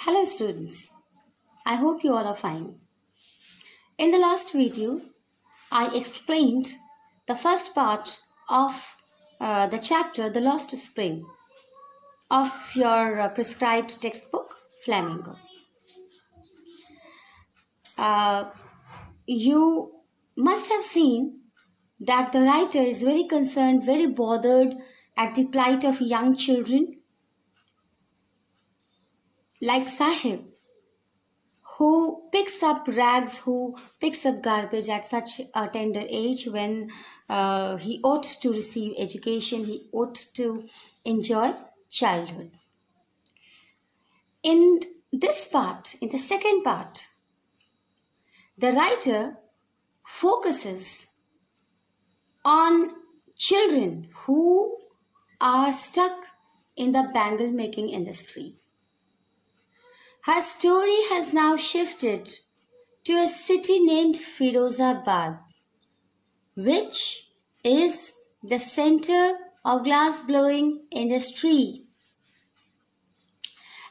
Hello students, I hope you all are fine. In the last video, I explained the first part of the chapter The Lost Spring of your prescribed textbook Flamingo. You must have seen that the writer is very concerned, very bothered at the plight of young children like Sahib, who picks up rags, who picks up garbage at such a tender age when he ought to receive education, he ought to enjoy childhood. In this part, in the second part, the writer focuses on children who are stuck in the bangle making industry. Her story has now shifted to a city named Firozabad, which is the center of glass blowing industry.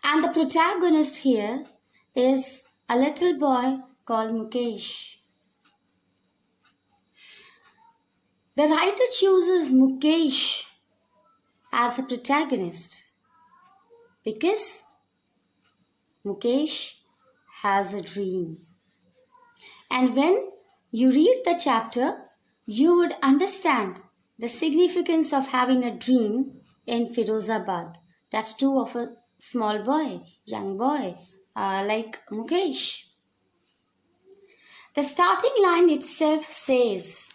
And the protagonist here is a little boy called Mukesh. The writer chooses Mukesh as a protagonist because Mukesh has a dream. And when you read the chapter, you would understand the significance of having a dream in Firozabad. That's too of a small boy, young boy, like Mukesh. The starting line itself says,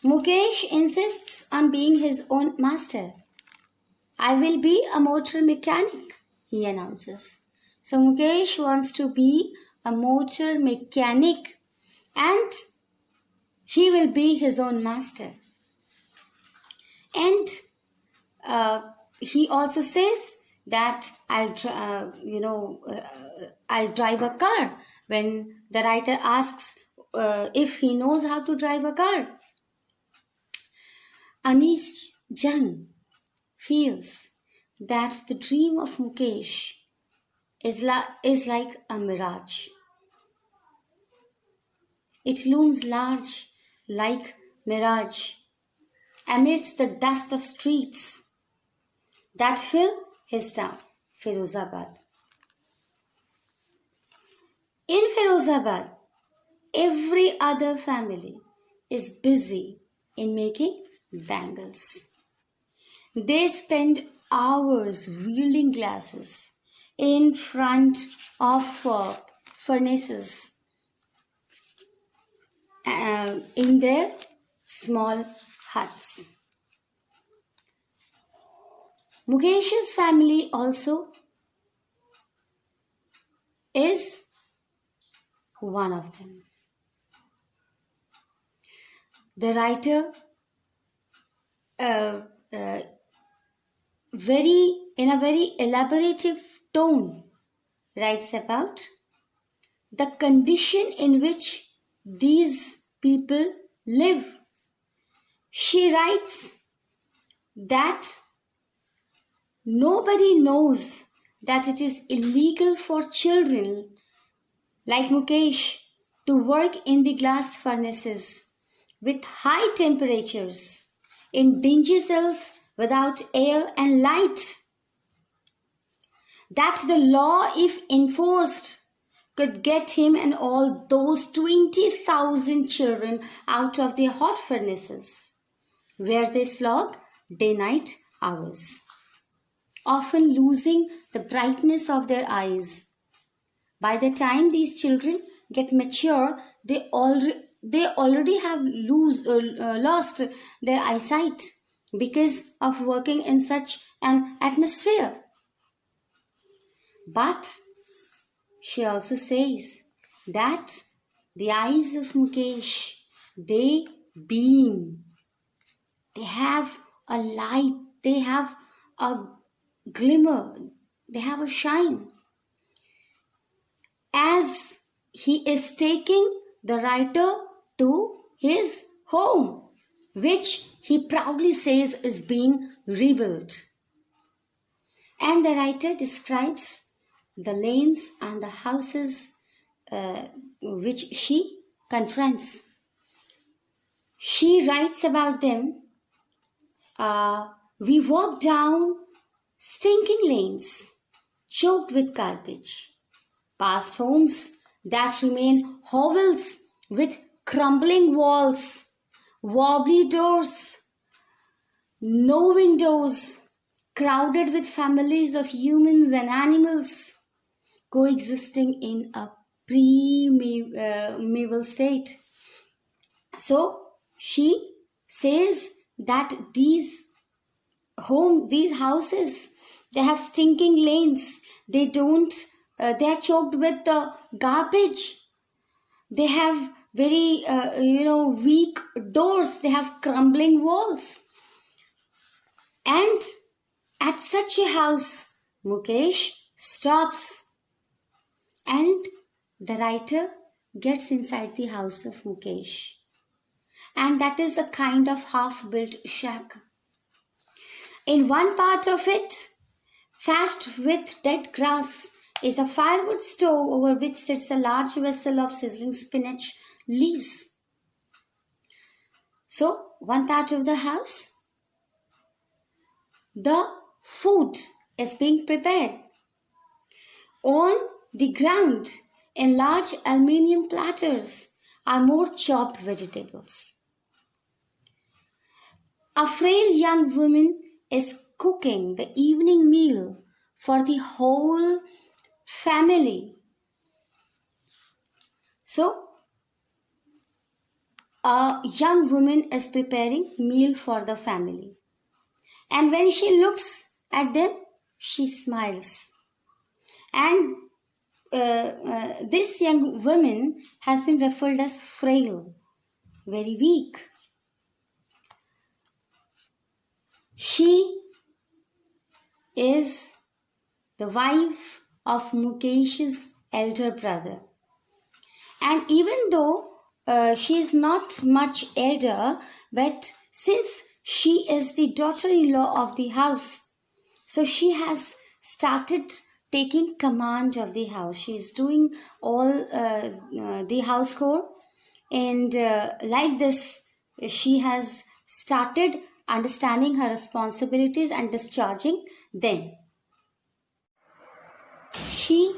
Mukesh insists on being his own master. I will be a motor mechanic, he announces. So Mukesh wants to be a motor mechanic and he will be his own master. And he also says that I'll drive a car when the writer asks if he knows how to drive a car. Anis Jung feels that the dream of Mukesh is like a mirage. It looms large like mirage amidst the dust of streets that fill his town, Firozabad. In Firozabad, every other family is busy in making bangles. They spend hours wielding glasses in front of furnaces in their small huts. Mukesh's family also is one of them. The writer in a very elaborative tone writes about the condition in which these people live. She writes that nobody knows that it is illegal for children like Mukesh to work in the glass furnaces with high temperatures in dingy cells without air and light. That the law, if enforced, could get him and all those 20,000 children out of their hot furnaces, where they slog day-night hours, often losing the brightness of their eyes. By the time these children get mature, they already have lost their eyesight because of working in such an atmosphere. But she also says that the eyes of Mukesh, they beam. They have a light, they have a glimmer, they have a shine. As he is taking the writer to his home, which he proudly says is being rebuilt. And the writer describes the lanes and the houses which she confronts. She writes about them. We walk down stinking lanes choked with garbage, past homes that remain hovels with crumbling walls, wobbly doors, no windows, crowded with families of humans and animals coexisting in a primeval state. So she says that these houses, they have stinking lanes. They are choked with the garbage. They have very weak doors. They have crumbling walls. And at such a house, Mukesh stops, and the writer gets inside the house of Mukesh. And that is a kind of half-built shack. In one part of it, thatched with dead grass, is a firewood stove over which sits a large vessel of sizzling spinach leaves. So, one part of the house, the food is being prepared. On the ground, in large aluminium platters, are more chopped vegetables. A frail young woman is cooking the evening meal for the whole family. So, a young woman is preparing meal for the family. And when she looks at them, she smiles. And this young woman has been referred as frail, very weak. She is the wife of Mukesh's elder brother. And even though she is not much elder, but since she is the daughter-in-law of the house, so she has started taking command of the house. She is doing all the household, and like this, she has started understanding her responsibilities and discharging them. She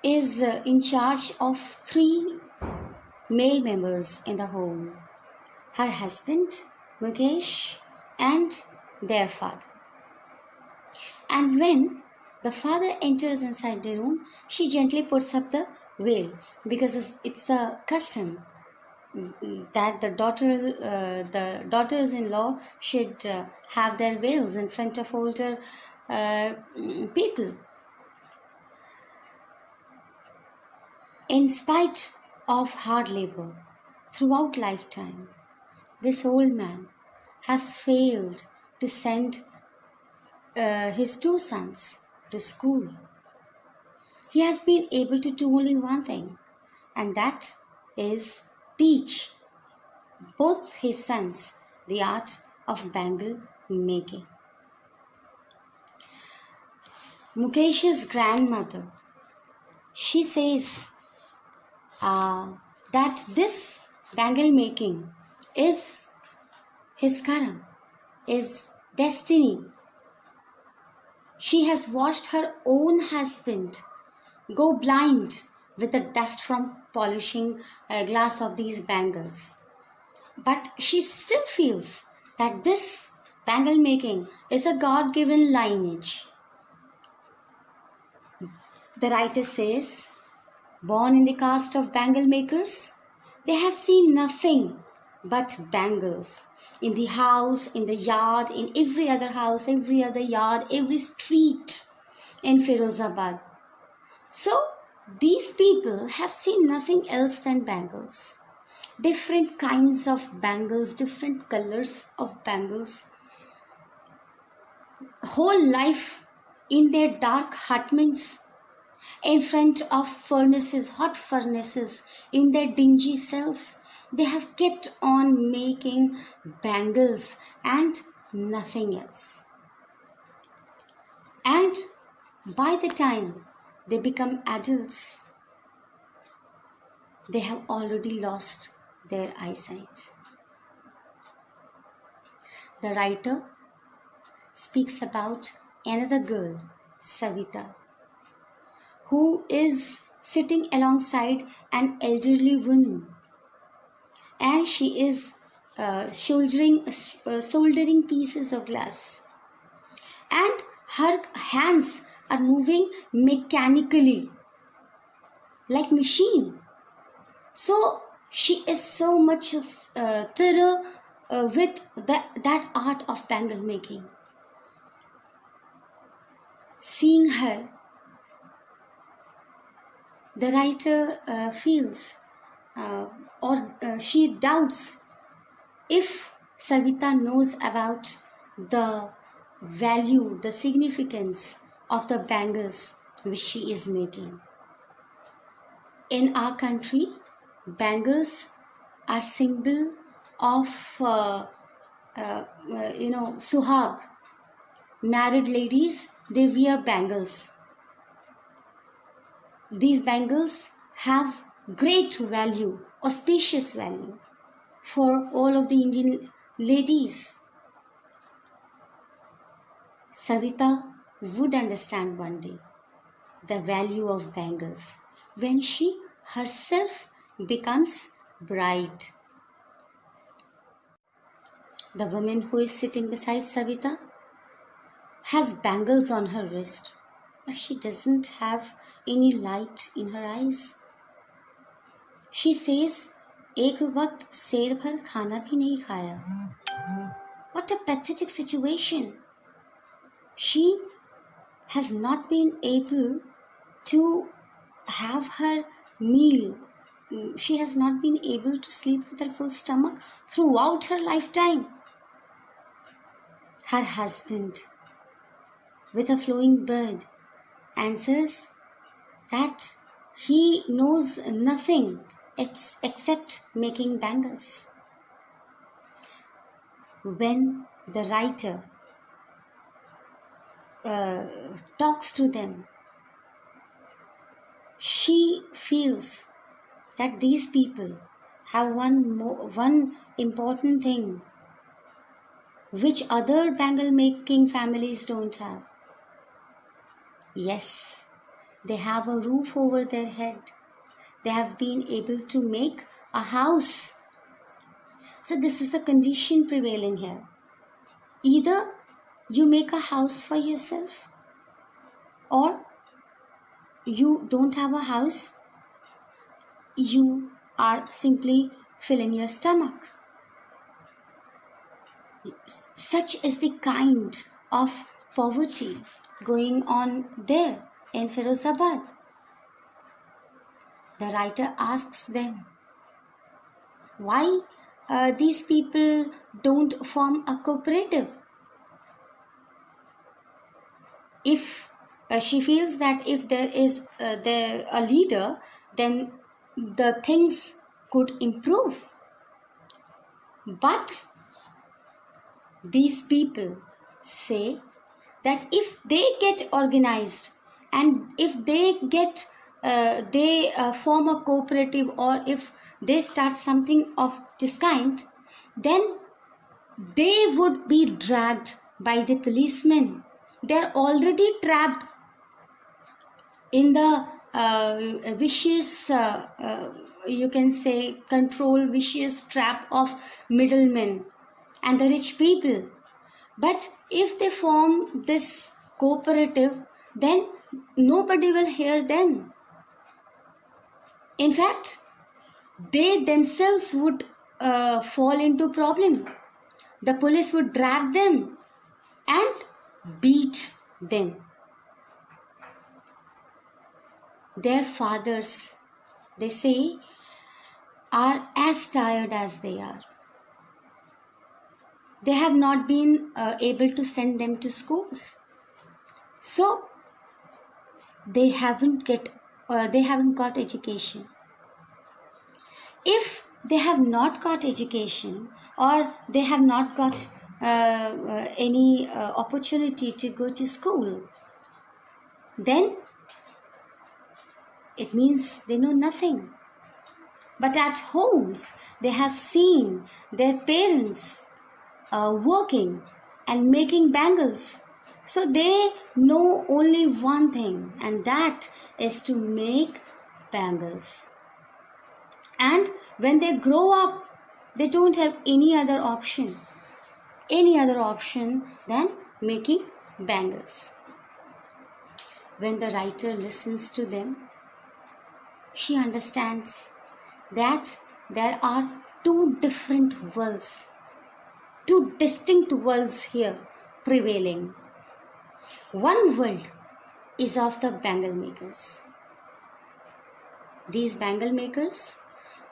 is in charge of 3 male members in the home: her husband, Mukesh, and their father. And when the father enters inside the room, she gently puts up the veil, because it's the custom that the daughters-in-law should have their veils in front of older people. In spite of hard labor throughout lifetime, this old man has failed to send his 2 sons to school. He has been able to do only one thing, and that is teach both his sons the art of bangle making. Mukesh's grandmother, she says that this bangle making is his karam, is destiny. She has watched her own husband go blind with the dust from polishing a glass of these bangles. But she still feels that this bangle making is a God-given lineage. The writer says, born in the caste of bangle makers, they have seen nothing but bangles. In the house, in the yard, in every other house, every other yard, every street in Firozabad. So, these people have seen nothing else than bangles. Different kinds of bangles, different colors of bangles. Whole life in their dark hutments, in front of furnaces, hot furnaces, in their dingy cells, they have kept on making bangles and nothing else. And by the time they become adults, they have already lost their eyesight. The writer speaks about another girl, Savita, who is sitting alongside an elderly woman, and she is soldering pieces of glass, and her hands are moving mechanically like machine. So she is so much thorough with that art of bangle making. Seeing her, the writer feels she doubts if Savita knows about the value, the significance of the bangles which she is making. In our country, bangles are symbol of suhag. Married ladies, they wear bangles. These bangles have great value, auspicious value for all of the Indian ladies. Savita would understand one day the value of bangles when she herself becomes bride. The woman who is sitting beside Savita has bangles on her wrist, but she doesn't have any light in her eyes. She says, "एक वक्त शेर भर खाना भी नहीं खाया." What a pathetic situation. She has not been able to have her meal. She has not been able to sleep with her full stomach throughout her lifetime. Her husband, with a flowing beard, answers that he knows nothing except making bangles. When the writer talks to them, she feels that these people have one important thing which other bangle making families don't have. Yes, they have a roof over their head. They have been able to make a house. So this is the condition prevailing here. Either you make a house for yourself, or you don't have a house, you are simply filling your stomach. Such is the kind of poverty going on there in Firozabad. The writer asks them why these people don't form a cooperative. If she feels that if there is a leader, then the things could improve. But these people say that if they get organized and if they get form a cooperative, or if they start something of this kind, then they would be dragged by the policemen. They're already trapped in the vicious, you can say, vicious trap of middlemen and the rich people. But if they form this cooperative, then nobody will hear them. In fact, they themselves would fall into problem. The police would drag them and beat them. Their fathers, they say, are as tired as they are. They have not been able to send them to schools. So they haven't got education. If they have not got education, or they have not got any opportunity to go to school, then it means they know nothing. But at homes, they have seen their parents working and making bangles. So they know only one thing, and that is to make bangles. And when they grow up, they don't have any other option than making bangles. When the writer listens to them, she understands that there are two different worlds, two distinct worlds here prevailing. One world is of the bangle makers. These bangle makers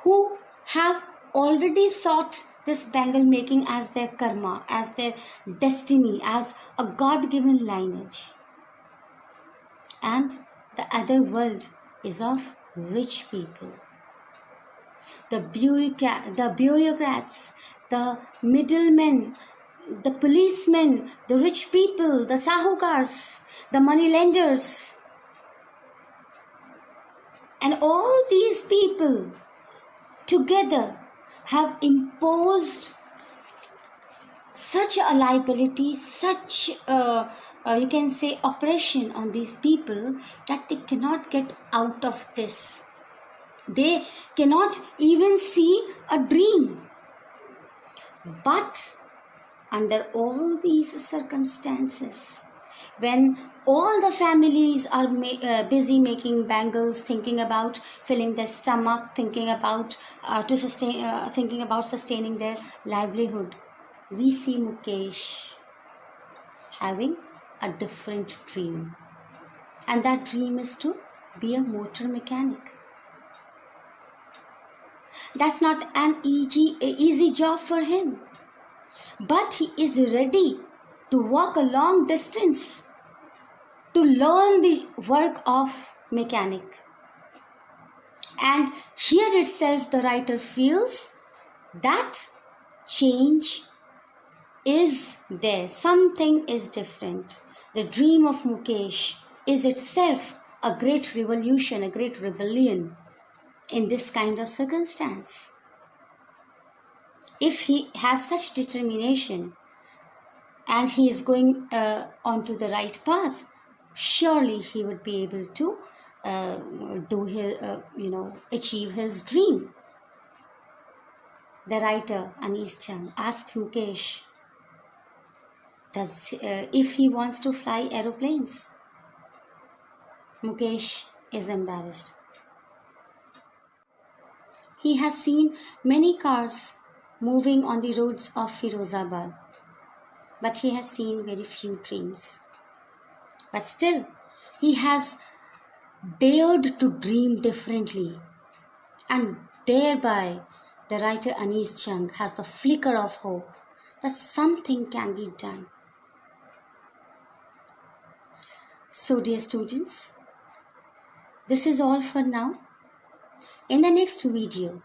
who have already thought this bangle making as their karma, as their destiny, as a God-given lineage. And the other world is of rich people. The bureaucrats, the middlemen, the policemen, the rich people, the sahukars, the moneylenders. And all these people together have imposed such a liability, such you can say oppression on these people that they cannot get out of this. They cannot even see a dream. But under all these circumstances, when all the families are busy making bangles, thinking about filling their stomach, thinking about sustaining their livelihood, we see Mukesh having a different dream, and that dream is to be a motor mechanic. That's not an easy job for him, but he is ready to walk a long distance to learn the work of mechanic. And here itself the writer feels that change is there, something is different. The dream of Mukesh is itself a great revolution, a great rebellion in this kind of circumstance. If he has such determination and he is going onto the right path, surely he would be able to achieve his dream. The writer Anis Chand asks Mukesh if he wants to fly aeroplanes. Mukesh is embarrassed. He has seen many cars moving on the roads of Firozabad, but he has seen very few dreams. But still, he has dared to dream differently, and thereby the writer Anis Chand has the flicker of hope that something can be done. So dear students, this is all for now. In the next video,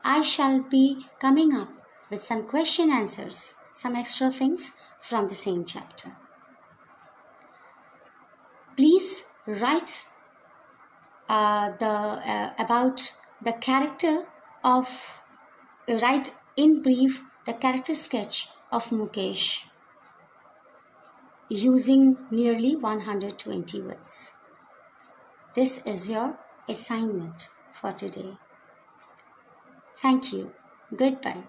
I shall be coming up with some question answers, some extra things from the same chapter. Please write about the character of, write in brief the character sketch of Mukesh using nearly 120 words. This is your assignment for today. Thank you. Goodbye.